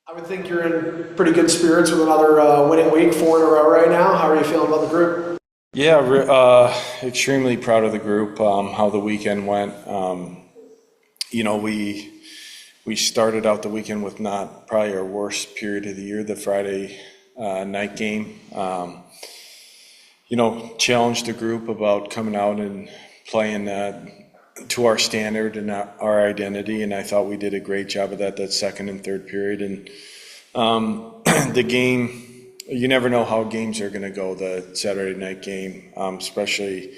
I would think you're in pretty good spirits with another winning week, 4 in a row right now. How are you feeling about the group? Yeah, extremely proud of the group, how the weekend went. We started out the weekend with not probably our worst period of the year, the Friday night game. Challenged the group about coming out and playing to our standard and our identity, and I thought we did a great job of that second and third period. And the game, you never know how games are going to go, the Saturday night game, especially,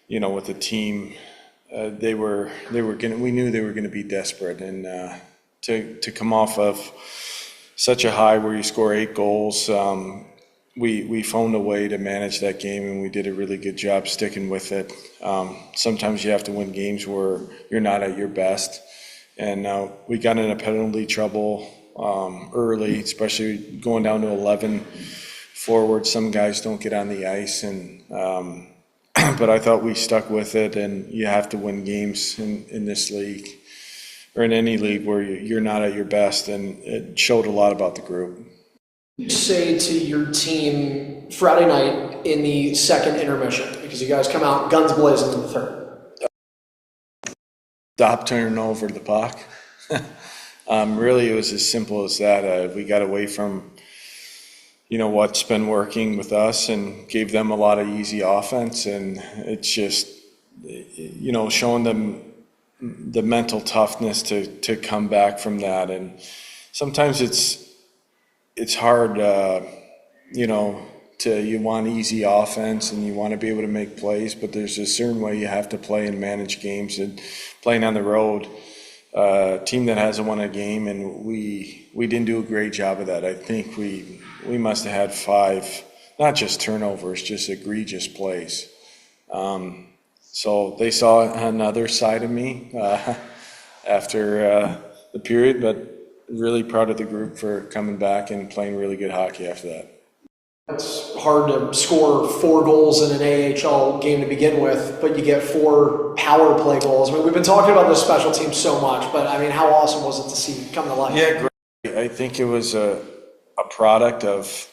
with the team. We knew they were going to be desperate, and to come off of such a high where you score 8 goals, we found a way to manage that game, and we did a really good job sticking with it. Sometimes you have to win games where you're not at your best, and we got into penalty trouble early, especially going down to 11 forward. Some guys don't get on the ice, and but I thought we stuck with it, and you have to win games in this league or in any league where you're not at your best, and it showed a lot about the group. You say to your team Friday night in the second intermission, because you guys come out guns blazing in the third. Stop turning over the puck. Really, it was as simple as that. We got away from, what's been working with us and gave them a lot of easy offense. And it's just, showing them the mental toughness to come back from that. And sometimes it's hard, you want easy offense and you want to be able to make plays, but there's a certain way you have to play and manage games. And playing on the road, team that hasn't won a game, and we didn't do a great job of that. I think we must have had 5, not just turnovers, just egregious plays. So they saw another side of me after the period, but really proud of the group for coming back and playing really good hockey after that. It's hard to score 4 goals in an AHL game to begin with, but you get 4 power play goals. I mean, we've been talking about this special team so much, but I mean, how awesome was it to see come to life? Yeah, great. I think it was a product of,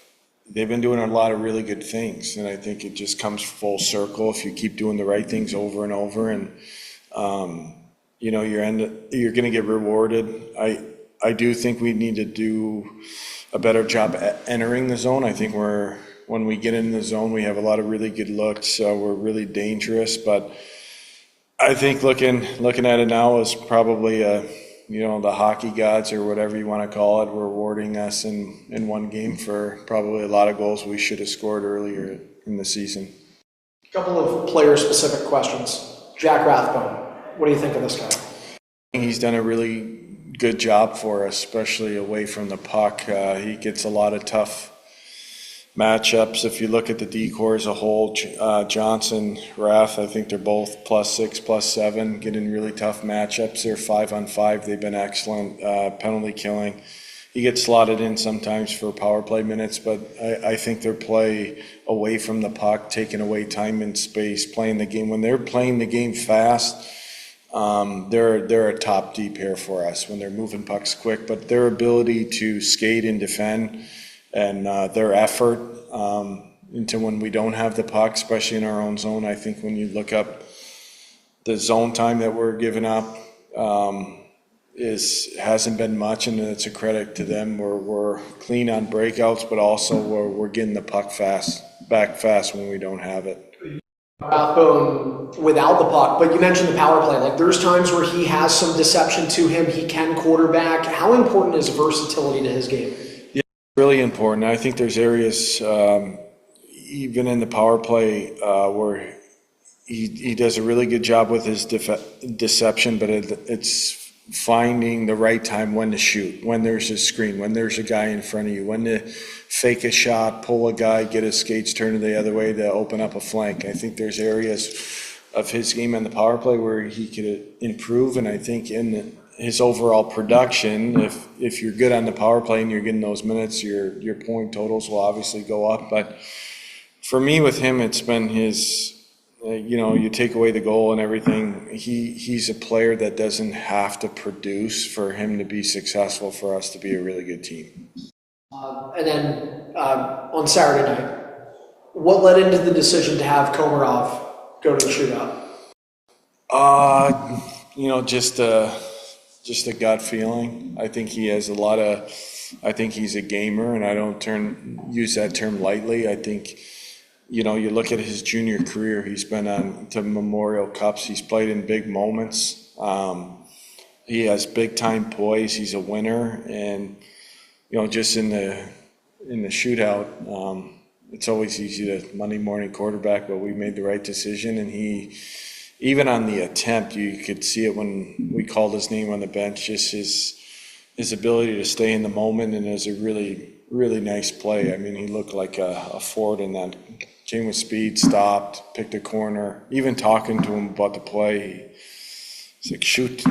they've been doing a lot of really good things, and I think it just comes full circle if you keep doing the right things over and over, and you're going to get rewarded. I do think we need to do a better job at entering the zone. I think when we get in the zone, we have a lot of really good looks. We're really dangerous, but I think looking at it now is probably the hockey gods or whatever you want to call it, rewarding us in one game for probably a lot of goals we should have scored earlier in the season. A couple of player-specific questions. Jack Rathbone, what do you think of this guy? He's done a really good job for us, especially away from the puck. He gets a lot of tough matchups. If you look at the D-core as a whole, Johnson, Rath, I think they're both +6, +7, getting really tough matchups. They're 5-on-5. They've been excellent. Penalty killing. He gets slotted in sometimes for power play minutes, but I think their play away from the puck, taking away time and space, playing the game. When they're playing the game fast, they're a top D pair for us when they're moving pucks quick, but their ability to skate and defend and their effort into when we don't have the puck, especially in our own zone. I think when you look up the zone time that we're giving up hasn't been much, and it's a credit to them. We're clean on breakouts, but also we're getting the puck back fast when we don't have it. Rathbone without the puck, but you mentioned the power play. Like, there's times where he has some deception to him. He can quarterback. How important is versatility to his game? Yeah, really important. I think there's areas, even in the power play, where he does a really good job with his deception, but it's finding the right time when to shoot, when there's a screen, when there's a guy in front of you, when to fake a shot, pull a guy, get his skates turned the other way to open up a flank. I think there's areas of his game on the power play where he could improve, and I think in his overall production, if you're good on the power play and you're getting those minutes, your point totals will obviously go up. But for me with him, it's been his you take away the goal and everything. He's a player that doesn't have to produce for him to be successful, for us to be a really good team. And then on Saturday night, what led into the decision to have Komarov go to the shootout? Just a gut feeling. I think he has I think he's a gamer, and I don't use that term lightly. I think, you look at his junior career, he's been on to Memorial Cups, he's played in big moments. He has big time poise, he's a winner, and, just in the shootout, it's always easy to Monday morning quarterback, but we made the right decision, and even on the attempt, you could see it when we called his name on the bench, just his ability to stay in the moment, and it was a really, really nice play. I mean, he looked like a forward in that. Came with speed, stopped, picked a corner. Even talking to him about the play, he's like, shoot,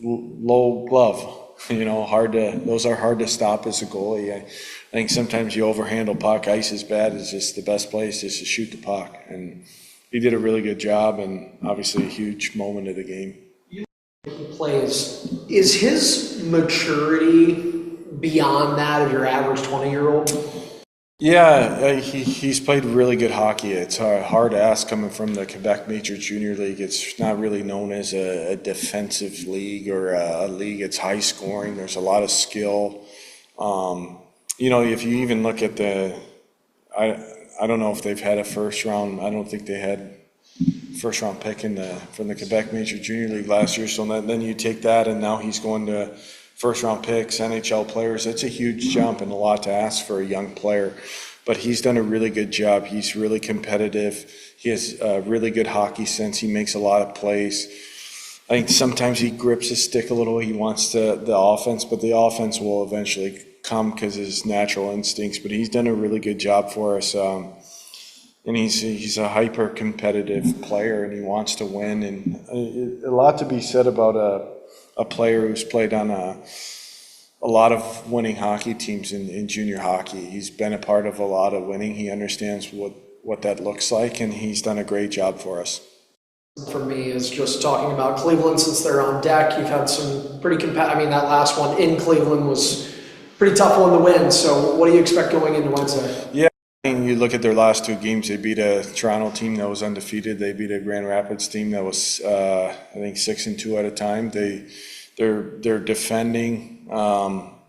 low glove. Those are hard to stop as a goalie. I think sometimes you overhandle puck. Ice is bad. It's just the best place is to shoot the puck. And he did a really good job, and obviously a huge moment of the game. He plays. Is his maturity beyond that of your average 20-year-old? Yeah, he's played really good hockey. It's hard to ask coming from the Quebec Major Junior League. It's not really known as a defensive league or a league. It's high scoring. There's a lot of skill. If you even look at I don't know if they've had a first round. I don't think they had first round pick from the Quebec Major Junior League last year. So then you take that, and now he's going to first round picks, NHL players. It's a huge jump and a lot to ask for a young player. But he's done a really good job. He's really competitive. He has a really good hockey sense. He makes a lot of plays. I think sometimes he grips his stick a little. He wants the offense, but the offense will eventually come because of his natural instincts. But he's done a really good job for us. And he's a hyper competitive player, and he wants to win. And a lot to be said about a player who's played on a lot of winning hockey teams in junior hockey. He's been a part of a lot of winning. He understands what that looks like, and he's done a great job for us. For me is just talking about Cleveland since they're on deck. You've had some pretty that last one in Cleveland was pretty tough one to win. So what do you expect going into Wednesday? Yeah. You look at their last two games, they beat a Toronto team that was undefeated. They beat a Grand Rapids team that was, I think, 6-2 at a time. They're defending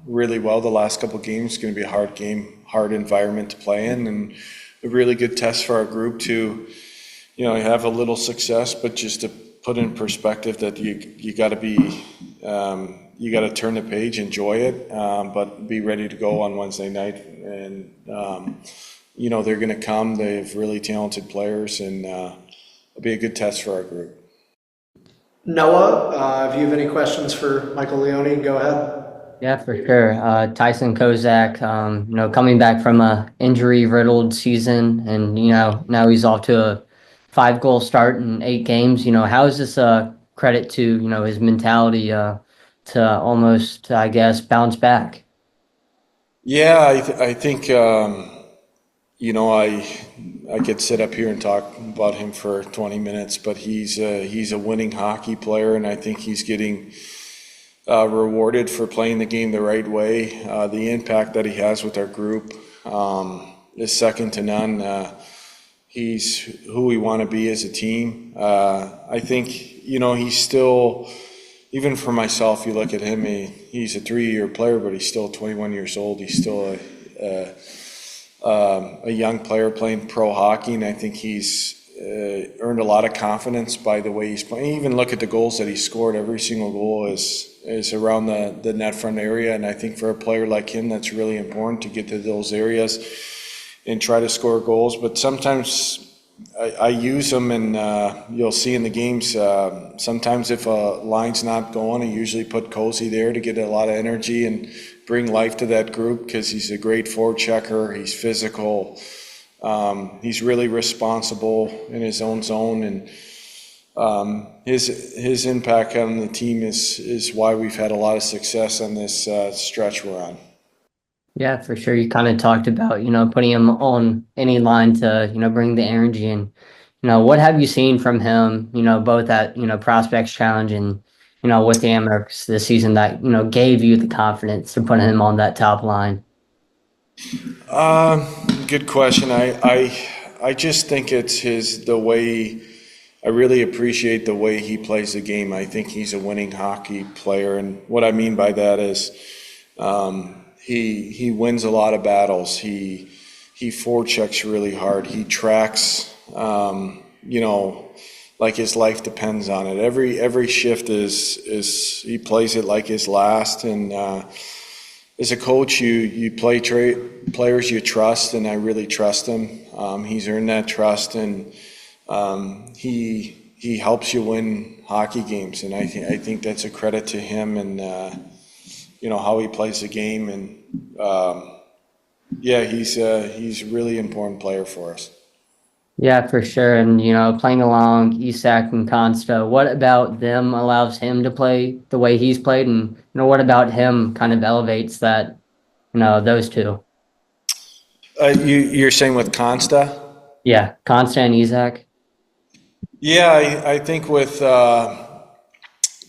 really well the last couple of games. It's going to be a hard environment to play in, and a really good test for our group to, have a little success, but just to put in perspective that you got to be, you got to turn the page, enjoy it, but be ready to go on Wednesday night. And they're going to come. They have really talented players, and it'll be a good test for our group. Noah, if you have any questions for Michael Leone, go ahead. Yeah, for sure. Tyson Kozak, coming back from a injury-riddled season, and now he's off to a 5-goal start in 8 games. How is this a credit to his mentality to almost, I guess, bounce back? Yeah, I think. I could sit up here and talk about him for 20 minutes, but he's a winning hockey player, and I think he's getting rewarded for playing the game the right way. The impact that he has with our group is second to none. He's who we want to be as a team. I think, he's still, even for myself, you look at him, he's a 3-year player, but he's still 21 years old. He's still a young player playing pro hockey, and I think he's earned a lot of confidence by the way he's playing. Even look at the goals that he scored. Every single goal is around the net front area, and I think for a player like him, that's really important to get to those areas and try to score goals. But sometimes I use him, and you'll see in the games, sometimes if a line's not going, I usually put Cozy there to get a lot of energy and bring life to that group, because he's a great forward checker. He's physical. He's really responsible in his own zone, and his impact on the team is why we've had a lot of success on this stretch we're on. Yeah, for sure. You kind of talked about, putting him on any line to, bring the energy. And, what have you seen from him, both at, Prospects Challenge and, with the Amerks this season that, gave you the confidence to put him on that top line? Um, Good question. I just think it's the way. I really appreciate the way he plays the game. I think he's a winning hockey player, and what I mean by that is he wins a lot of battles. He forechecks really hard. He tracks, like his life depends on it. Every shift is he plays it like his last, and as a coach, you play players you trust, and I really trust him. He's earned that trust, and he helps you win hockey games, and I think that's a credit to him, and how he plays the game, and yeah, he's a really important player for us. Yeah, for sure. And, playing along Isak and Consta, what about them allows him to play the way he's played? And, what about him kind of elevates that, those two? You're saying with Consta? Yeah, Consta and Isak. Yeah, I think with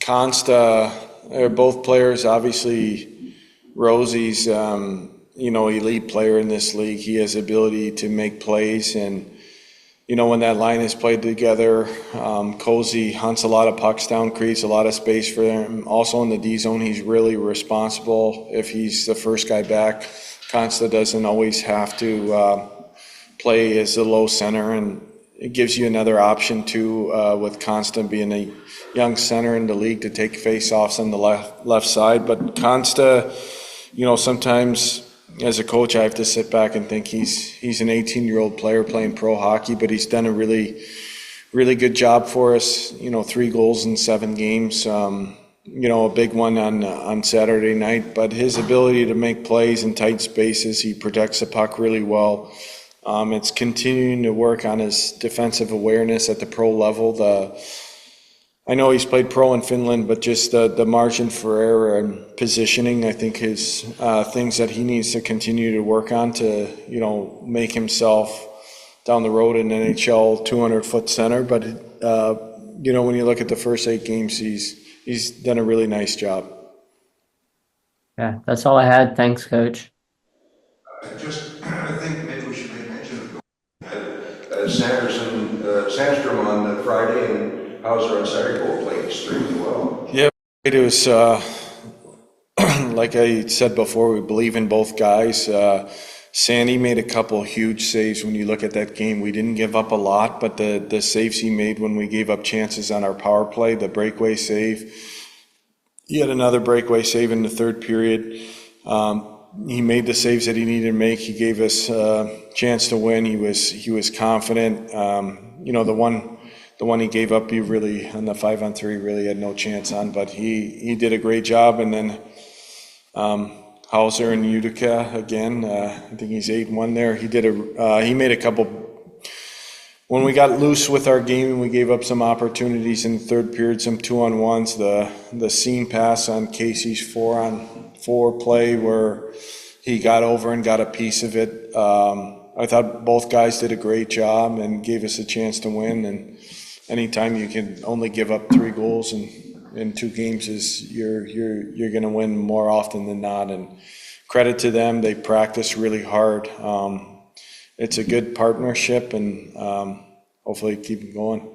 Consta, they're both players. Obviously, Rosie's elite player in this league. He has the ability to make plays, and when that line is played together, Cozy hunts a lot of pucks down, creates a lot of space for him. Also in the D zone, he's really responsible. If he's the first guy back, Consta doesn't always have to play as the low center, and it gives you another option too, with Consta being a young center in the league to take face-offs on the left side. But Consta, sometimes as a coach, I have to sit back and think he's an 18-year-old player playing pro hockey, but he's done a really, really good job for us. 3 goals in 7 games. A big one on Saturday night. But his ability to make plays in tight spaces, he protects the puck really well. It's continuing to work on his defensive awareness at the pro level. I know he's played pro in Finland, but just the margin for error and positioning, I think is things that he needs to continue to work on to, make himself down the road an NHL 200-foot center. But, when you look at the first 8 games, he's done a really nice job. Yeah, that's all I had. Thanks, Coach. I think maybe we should make mention of Sandstrom on Friday and Hauser on Saturday both played extremely well. Yeah, it was, like I said before, we believe in both guys. Sandy made a couple huge saves when you look at that game. We didn't give up a lot, but the saves he made when we gave up chances on our power play, the breakaway save, he had another breakaway save in the third period. He made the saves that he needed to make. He gave us a chance to win. He was confident. The one he gave up, he really on the 5-on-3 really had no chance on. But he did a great job. And then Hauser and Utica again. I think he's 8-1 there. He made a couple. When we got loose with our game and we gave up some opportunities in the third period, some 2-on-1s, the seam pass on Casey's 4-on-4 play where he got over and got a piece of it. I thought both guys did a great job and gave us a chance to win. And anytime you can only give up 3 goals in 2 games, you're going to win more often than not. And credit to them, they practice really hard. It's a good partnership, and hopefully keep it going.